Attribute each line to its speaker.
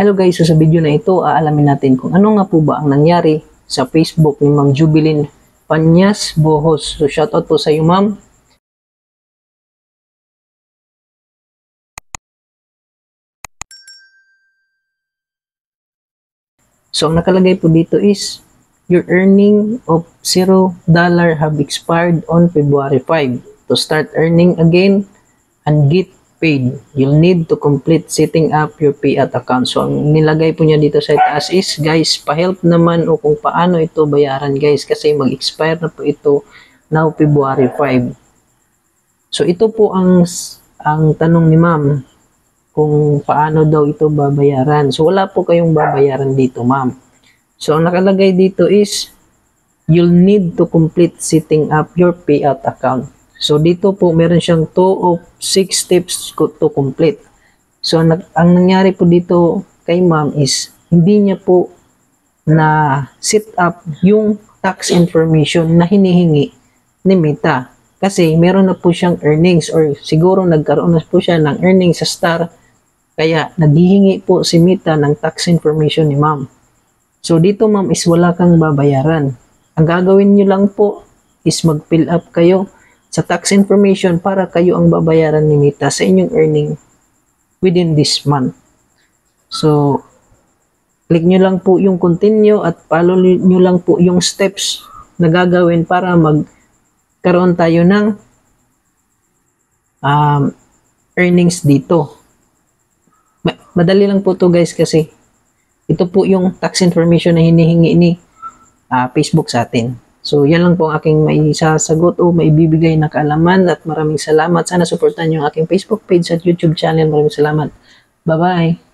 Speaker 1: Hello guys, so sa video na ito, aalamin natin kung ano nga po ba ang nangyari sa Facebook ni Ma'am Jubilin Panyas Bohos. So shoutout po sa iyo, ma'am. So ang nakalagay po dito is, your earning of $0 have expired on February 5. To start earning again and get paid, you'll need to complete setting up your payout account. So, ang nilagay po niya dito sa itaas is, guys, pa-help naman o kung paano ito bayaran, guys, kasi mag-expire na po ito now February 5. So, ito po ang tanong ni ma'am, kung paano daw ito babayaran. So, wala po kayong babayaran dito, ma'am. So, ang nakalagay dito is, you'll need to complete setting up your payout account. So, dito po, meron siyang 2 of 6 steps to complete. So, ang nangyari po dito kay ma'am is, hindi niya po na set up yung tax information na hinihingi ni Meta. Kasi, meron na po siyang earnings or siguro nagkaroon na po siya ng earnings sa Star. Kaya, naghihingi po si Meta ng tax information ni ma'am. So, dito ma'am is wala kang babayaran. Ang gagawin nyo lang po is mag-fill up kayo sa tax information para kayo ang babayaran ni Meta sa inyong earning within this month. So, click nyo lang po yung continue at follow nyo lang po yung steps na gagawin para magkaroon tayo ng earnings dito. Madali lang po to guys kasi ito po yung tax information na hinihingi ni Facebook sa atin. So, yan lang po ang aking may sasagot o maibibigay na kaalaman at maraming salamat. Sana supportan niyo ang aking Facebook page at YouTube channel. Maraming salamat. Bye-bye!